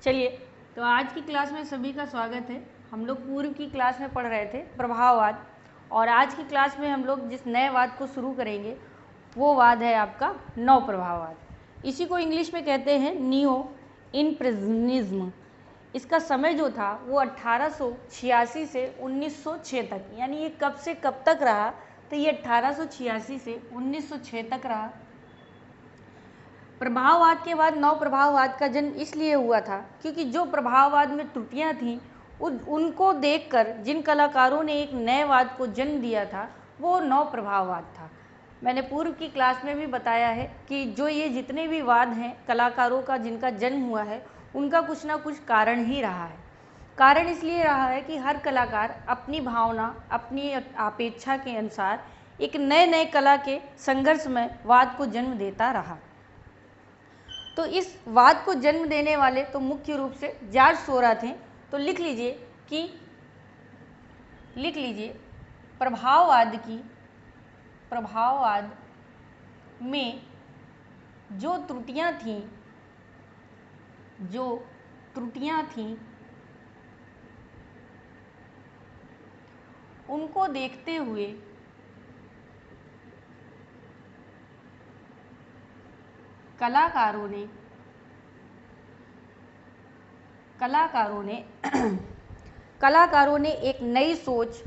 चलिए, तो आज की क्लास में सभी का स्वागत है। हम लोग पूर्व की क्लास में पढ़ रहे थे प्रभाववाद, और आज की क्लास में हम लोग जिस नए वाद को शुरू करेंगे वो वाद है आपका नव प्रभाववाद। इसी को इंग्लिश में कहते हैं नियो इम्प्रेशनिज्म। इसका समय जो था वो 1886 से 1906 तक, यानी ये कब से कब तक रहा, तो ये 1886 से 1906 तक रहा। प्रभाववाद के बाद नव प्रभाववाद का जन्म इसलिए हुआ था क्योंकि जो प्रभाववाद में त्रुटियां थीं उनको देखकर जिन कलाकारों ने एक नए वाद को जन्म दिया था वो नव प्रभाववाद था। मैंने पूर्व की क्लास में भी बताया है कि जो ये जितने भी वाद हैं कलाकारों का जिनका जन्म हुआ है उनका कुछ ना कुछ कारण ही रहा है। कारण इसलिए रहा है कि हर कलाकार अपनी भावना, अपनी अपेक्षा के अनुसार एक नए नए कला के संघर्ष में वाद को जन्म देता रहा। तो इस वाद को जन्म देने वाले तो मुख्य रूप से जॉर्ज सोरा थे। तो लिख लीजिए प्रभाववाद में जो त्रुटियां थीं उनको देखते हुए कलाकारों ने एक नई सोच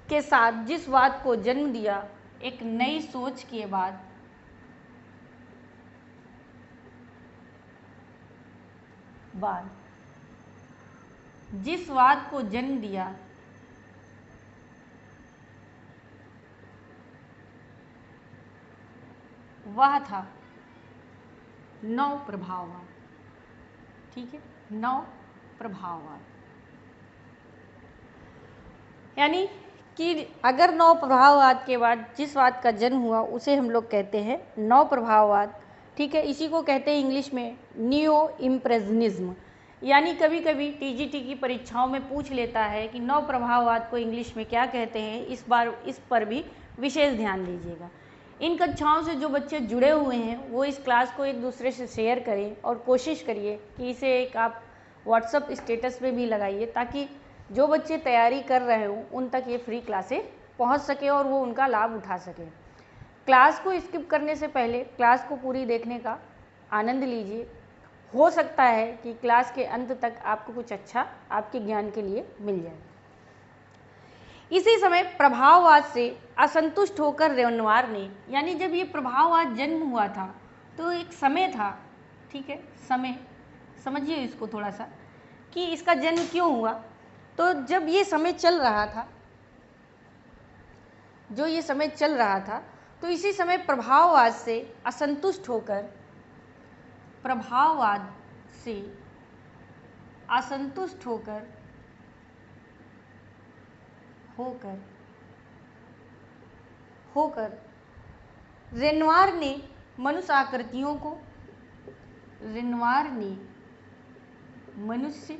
के साथ जिस वाद को जन्म दिया, एक नई सोच के बाद जिस वाद को जन्म दिया वह था नव प्रभाववाद। ठीक है, नव प्रभाववाद यानी कि अगर नव प्रभाववाद के बाद जिस वाद का जन्म हुआ उसे हम लोग कहते हैं नव प्रभाववाद। ठीक है, इसी को कहते हैं इंग्लिश में नियो इम्प्रेशनिज्म। यानी कभी कभी टीजीटी की परीक्षाओं में पूछ लेता है कि नव प्रभाववाद को इंग्लिश में क्या कहते हैं। इस बार इस पर भी विशेष ध्यान दीजिएगा। इन कक्षाओं से जो बच्चे जुड़े हुए हैं वो इस क्लास को एक दूसरे से शेयर करें और कोशिश करिए कि इसे एक आप व्हाट्सएप स्टेटस पे भी लगाइए ताकि जो बच्चे तैयारी कर रहे हों उन तक ये फ्री क्लासें पहुंच सके और वो उनका लाभ उठा सकें। क्लास को स्किप करने से पहले क्लास को पूरी देखने का आनंद लीजिए। हो सकता है कि क्लास के अंत तक आपको कुछ अच्छा आपके ज्ञान के लिए मिल जाए। इसी समय प्रभाववाद से असंतुष्ट होकर रेनवार ने, यानी जब ये प्रभाववाद जन्म हुआ था तो एक समय था, ठीक है, समय समझिए इसको थोड़ा सा कि इसका जन्म क्यों हुआ। तो जब ये समय चल रहा था, तो इसी समय प्रभाववाद से असंतुष्ट होकर रेनवार ने मनुष्य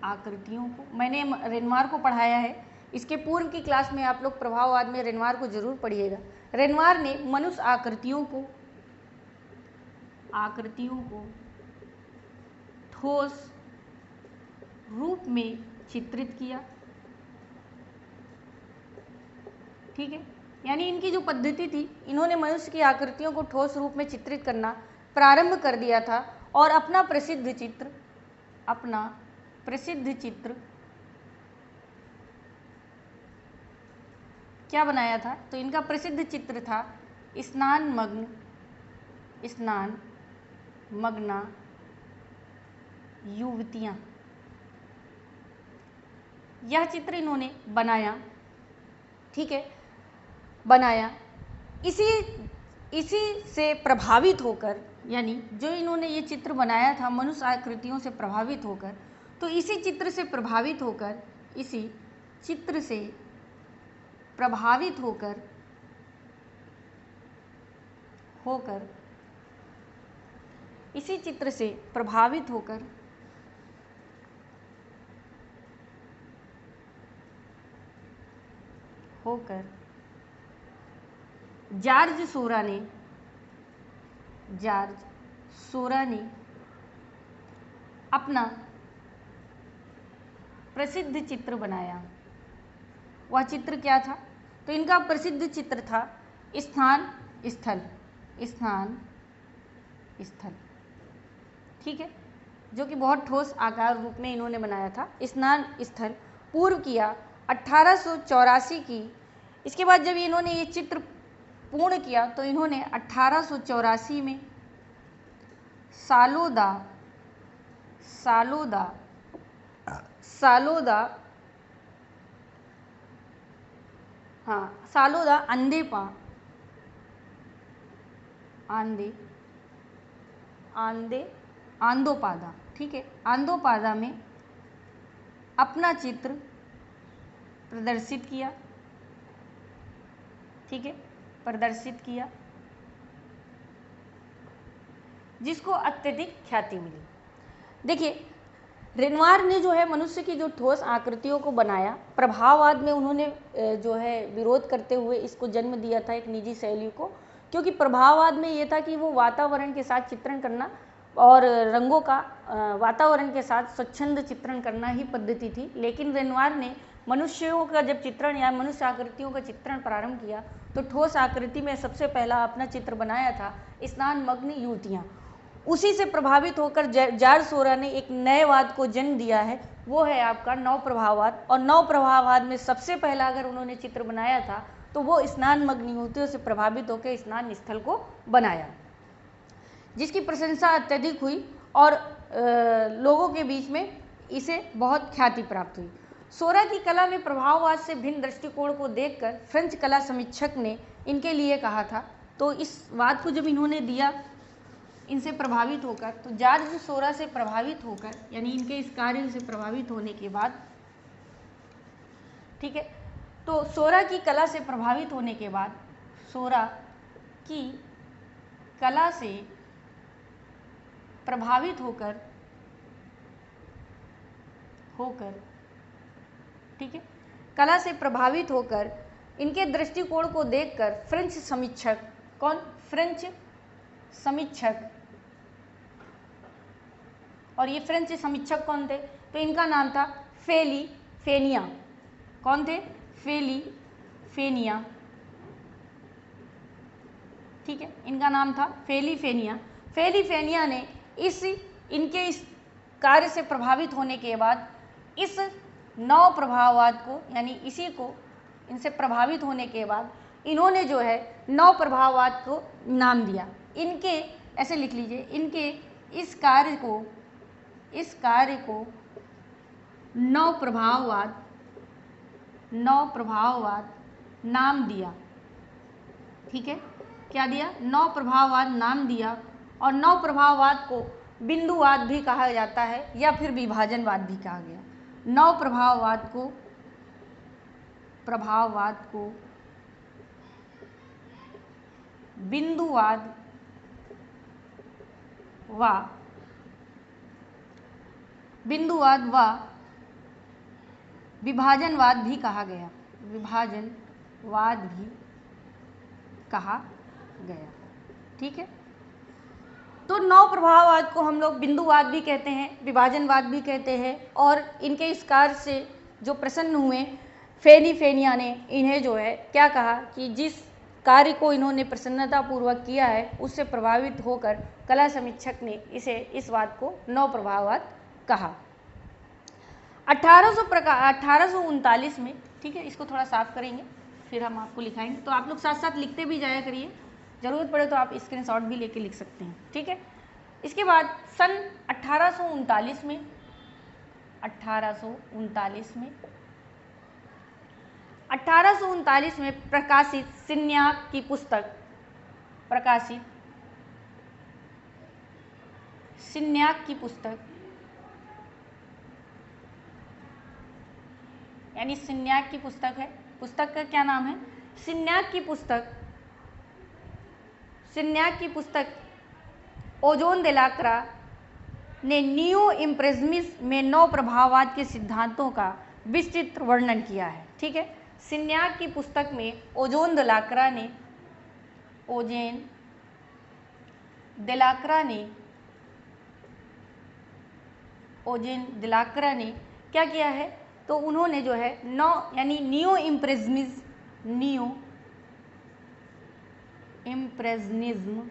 आकृतियों को, मैंने रेनवार को पढ़ाया है, इसके पूर्व की क्लास में आप लोग प्रभाववाद में रेनवार को जरूर पढ़िएगा। रेनवार ने मनुष्य आकृतियों को ठोस रूप में चित्रित किया। ठीक है, यानी इनकी जो पद्धति थी, इन्होंने मनुष्य की आकृतियों को ठोस रूप में चित्रित करना प्रारंभ कर दिया था और अपना प्रसिद्ध चित्र क्या बनाया था। तो इनका प्रसिद्ध चित्र था स्नान मग्ना युवतियां। यह चित्र इन्होंने बनाया। ठीक है, इसी से प्रभावित होकर, यानी जो इन्होंने ये चित्र बनाया था मनुष्य आकृतियों से प्रभावित होकर, तो इसी चित्र से प्रभावित होकर जॉर्ज सोरा ने अपना प्रसिद्ध चित्र बनाया। वह चित्र क्या था? तो इनका प्रसिद्ध चित्र था स्थान स्थल, स्थान स्थल, ठीक है, जो कि बहुत ठोस आकार रूप में इन्होंने बनाया था। स्नान स्थल पूर्व किया 1884 की। इसके बाद जब इन्होंने ये चित्र पूर्ण किया तो इन्होंने 1884 में सालोदा सालोदा सालोदा हाँ सालोदा आंदोपादा, ठीक है, आंदोपादा में अपना चित्र प्रदर्शित किया, ठीक है, प्रदर्शित किया, जिसको अत्यधिक ख्याति मिली। देखिए, रेनवार ने जो है मनुष्य की जो ठोस आकृतियों को बनाया, प्रभाववाद में उन्होंने जो है विरोध करते हुए इसको जन्म दिया था एक निजी शैली को, क्योंकि प्रभाववाद में ये था कि वो वातावरण के साथ चित्रण करना और रंगों का वातावरण के साथ स्वच्छंद चित्रण करना ही पद्धति थी। लेकिन रेनवार ने मनुष्यों का जब चित्रण या मनुष्य आकृतियों का चित्रण प्रारंभ किया तो ठोस आकृति में सबसे पहला अपना चित्र बनाया था स्नानमग्न युवतियाँ। उसी से प्रभावित होकर जॉर्ज सोरा ने एक नए वाद को जन्म दिया है, वो है आपका नव प्रभाववाद। और नव प्रभाववाद में सबसे पहला अगर उन्होंने चित्र बनाया था तो वो स्नानमग्न युवतियों से प्रभावित होकर स्नान स्थल को बनाया, जिसकी प्रशंसा अत्यधिक हुई और लोगों के बीच में इसे बहुत ख्याति प्राप्त हुई। सोरा की कला में प्रभाववाद से भिन्न दृष्टिकोण को देखकर फ्रेंच कला समीक्षक ने इनके लिए कहा था। तो इस वाद को जब इन्होंने दिया इनसे प्रभावित होकर, तो जॉर्ज सोरा से प्रभावित होकर, यानी इनके इस कार्य से प्रभावित होने के बाद, ठीक है, तो सोरा की कला से प्रभावित होने के बाद, सोरा की कला से प्रभावित होकर ठीक है, कला से प्रभावित होकर इनके दृष्टिकोण को देखकर फ्रेंच समीक्षक, कौन? फ्रेंच समीक्षक, और ये फ्रेंच समीक्षक कौन थे? तो इनका नाम था फेली फेनिया। कौन थे? फेली फेनिया, ठीक है, इनका नाम था फेली फेनिया। फेली फेनिया ने इनके इस कार्य से प्रभावित होने के बाद इस नव प्रभाववाद को, यानी इसी को, इनसे प्रभावित होने के बाद इन्होंने जो है नव प्रभाववाद को नाम दिया। इनके, ऐसे लिख लीजिए, इनके इस कार्य को नव प्रभाववाद नाम दिया, ठीक है, क्या दिया? नव प्रभाववाद नाम दिया। और नव प्रभाववाद को बिंदुवाद भी कहा जाता है या फिर विभाजनवाद भी कहा गया। नव प्रभाववाद को बिंदुवाद व विभाजनवाद भी कहा गया, ठीक है। तो नव प्रभाववाद को हम लोग बिंदुवाद भी कहते हैं, विभाजनवाद भी कहते हैं। और इनके इस कार्य से जो प्रसन्न हुए फेनी फेनिया ने इन्हें जो है क्या कहा कि जिस कार्य को इन्होंने प्रसन्नतापूर्वक किया है उससे प्रभावित होकर कला समीक्षक ने इस वाद को नव प्रभाववाद कहा। 1839 में, ठीक है, इसको थोड़ा साफ करेंगे फिर हम आपको लिखाएंगे, तो आप लोग साथ साथ लिखते भी जाया करिए, ज़रूरत पड़े तो आप स्क्रीनशॉट भी लेके लिख सकते हैं, ठीक है। इसके बाद सन 1839 में प्रकाशित सिन्याक की पुस्तक यानी सिन्याक की पुस्तक है, पुस्तक का क्या नाम है? सिन्याक की पुस्तक ओजोन देलाक्रा ने नियो इम्प्रेशनिज्म में नव प्रभाववाद के सिद्धांतों का विस्तृत वर्णन किया है, ठीक है। सिन्याक की पुस्तक में ओजोन देलाक्रा ने क्या किया है? तो उन्होंने जो है यानी नियो इम्प्रेशनिज्म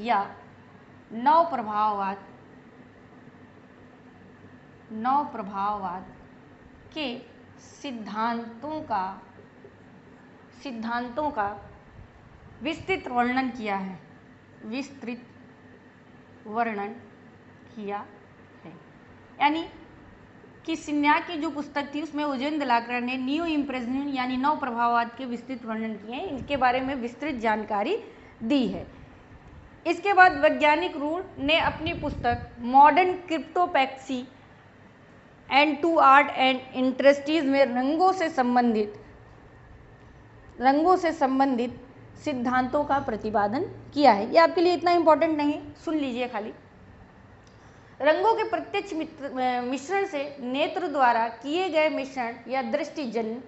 या नव प्रभाववाद के सिद्धांतों का विस्तृत वर्णन किया है। यानी कि सिन्याक की जो पुस्तक थी उसमें उजेन दलाकर ने नियो इम्प्रेशनिज्म यानी नव प्रभाववाद के विस्तृत वर्णन किए हैं, इनके बारे में विस्तृत जानकारी दी है। इसके बाद वैज्ञानिक रूल ने अपनी पुस्तक मॉडर्न क्रिप्टोपैक्सी and to art and industries में रंगों से संबंधित सिद्धांतों का प्रतिपादन किया है। ये आपके लिए इतना इंपॉर्टेंट नहीं, सुन लीजिए खाली। रंगों के प्रत्यक्ष मिश्रण से नेत्र द्वारा किए गए मिश्रण या दृष्टिजन्य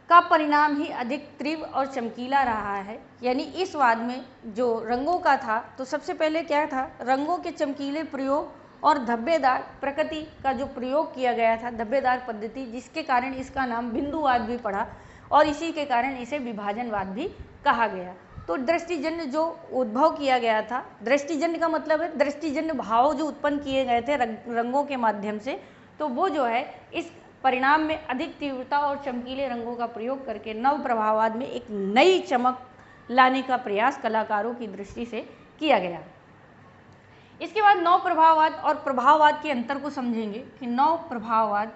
का परिणाम ही अधिक तीव्र और चमकीला रहा है। यानी इस वाद में जो रंगों का था, तो सबसे पहले क्या था, रंगों के चमकीले प्रयोग और धब्बेदार प्रकृति का जो प्रयोग किया गया था, धब्बेदार पद्धति, जिसके कारण इसका नाम बिंदुवाद भी पड़ा और इसी के कारण इसे विभाजनवाद भी कहा गया। तो दृष्टिजन्य जो उद्भव किया गया था, दृष्टिजन्य का मतलब है दृष्टिजन्य भाव जो उत्पन्न किए गए थे रंगों के माध्यम से, तो वो जो है इस परिणाम में अधिक तीव्रता और चमकीले रंगों का प्रयोग करके नव प्रभाववाद में एक नई चमक लाने का प्रयास कलाकारों की दृष्टि से किया गया। इसके बाद नव प्रभाववाद और प्रभाववाद के अंतर को समझेंगे कि नव प्रभाववाद,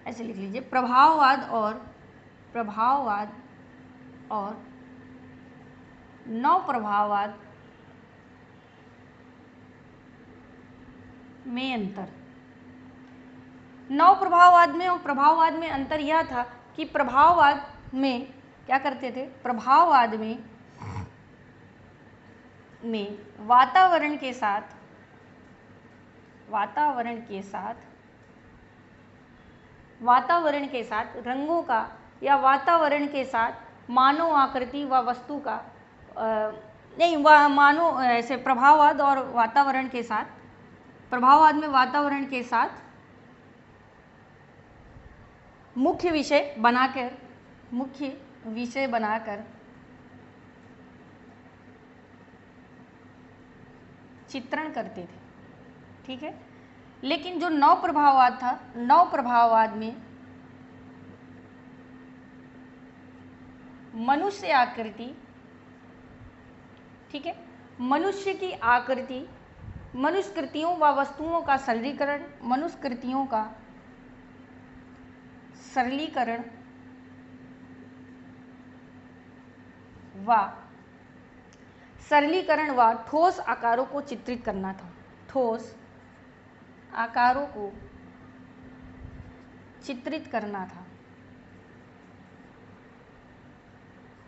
ऐसे लिख लीजिए, प्रभाववाद और नव प्रभाववाद में अंतर। नव प्रभाववाद में और प्रभाववाद में अंतर यह था कि प्रभाववाद में क्या करते थे, प्रभाववाद में वातावरण के साथ रंगों का या वातावरण के साथ मानव आकृति व वस्तु का ऐसे प्रभाववाद और वातावरण के साथ, प्रभाववाद में वातावरण के साथ मुख्य विषय बनाकर चित्रण करते थे। ठीक है। लेकिन जो नव प्रभाववाद था, नव प्रभाववाद में मनुष्य आकृति, ठीक है, मनुष्य की आकृति, मनुष्यकृतियों व वस्तुओं का सरलीकरण, सरलीकरण व ठोस आकारों को चित्रित करना था। ठोस आकारों को चित्रित करना था।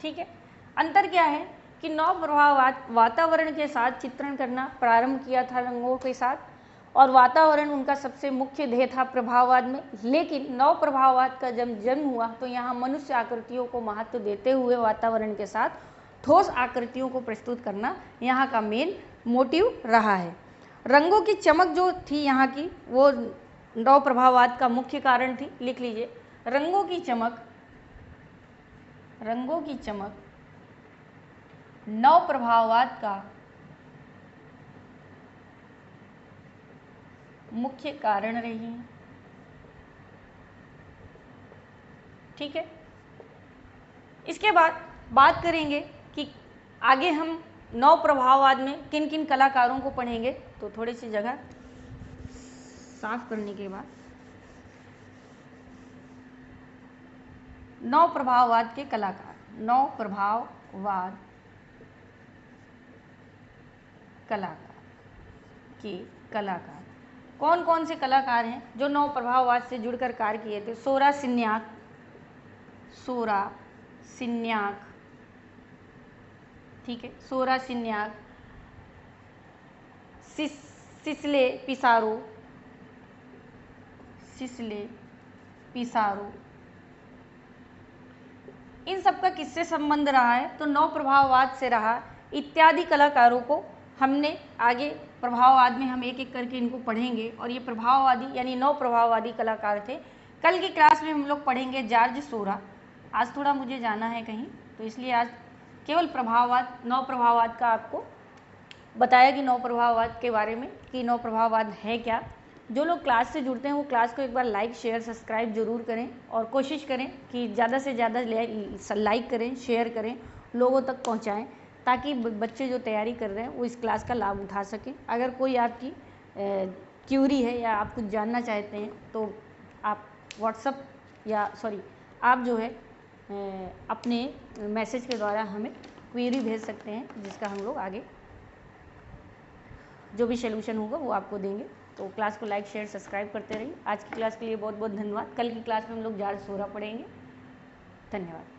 ठीक है। अंतर क्या है कि नव प्रभाववाद वातावरण के साथ चित्रण करना प्रारंभ किया था रंगों के साथ, और वातावरण उनका सबसे मुख्य ध्येय था प्रभाववाद में। लेकिन नव प्रभाववाद का जब जन्म हुआ तो यहाँ मनुष्य आकृतियों को महत्व देते हुए वातावरण के साथ ठोस आकृतियों को प्रस्तुत करना यहाँ का मेन मोटिव रहा है। रंगों की चमक जो थी यहाँ की, वो नव प्रभाववाद का मुख्य कारण थी। लिख लीजिए, रंगों की चमक नव प्रभाववाद का मुख्य कारण रही है। ठीक है। इसके बाद बात करेंगे कि आगे हम नव प्रभाववाद में किन किन कलाकारों को पढ़ेंगे। तो थोड़ी सी जगह साफ करने के बाद नव प्रभाववाद के कलाकार, नव प्रभाववाद के कलाकार कौन कौन से कलाकार हैं जो नव प्रभाववाद से जुड़कर कार्य किए थे। सोरा सिन्याक, ठीक है, सोरा सिन्याक, सिसले पिसारो, इन सबका किससे संबंध रहा है, तो नव प्रभाववाद से रहा। इत्यादि कलाकारों को हमने आगे प्रभाववाद में हम एक एक करके इनको पढ़ेंगे, और ये प्रभाववादी यानी 9 प्रभाववादी कलाकार थे। कल की क्लास में हम लोग पढ़ेंगे जॉर्ज सोरा। आज थोड़ा मुझे जाना है कहीं, तो इसलिए आज केवल प्रभाववाद 9 प्रभाववाद का आपको बताया कि 9 प्रभाववाद के बारे में कि 9 प्रभाववाद है क्या। जो लोग क्लास से जुड़ते हैं वो क्लास को एक बार लाइक शेयर सब्सक्राइब जरूर करें, और कोशिश करें कि ज़्यादा से ज़्यादा लाइक करें, शेयर करें, लोगों तक पहुंचाएं, ताकि बच्चे जो तैयारी कर रहे हैं वो इस क्लास का लाभ उठा सकें। अगर कोई आपकी क्यूरी है या आप कुछ जानना चाहते हैं तो आप व्हाट्सअप आप जो है अपने मैसेज के द्वारा हमें क्वेरी भेज सकते हैं, जिसका हम लोग आगे जो भी सोल्यूशन होगा वो आपको देंगे। तो क्लास को लाइक शेयर सब्सक्राइब करते रहिए। आज की क्लास के लिए बहुत बहुत धन्यवाद। कल की क्लास में हम लोग जॉर्ज सोरा पढ़ेंगे। धन्यवाद।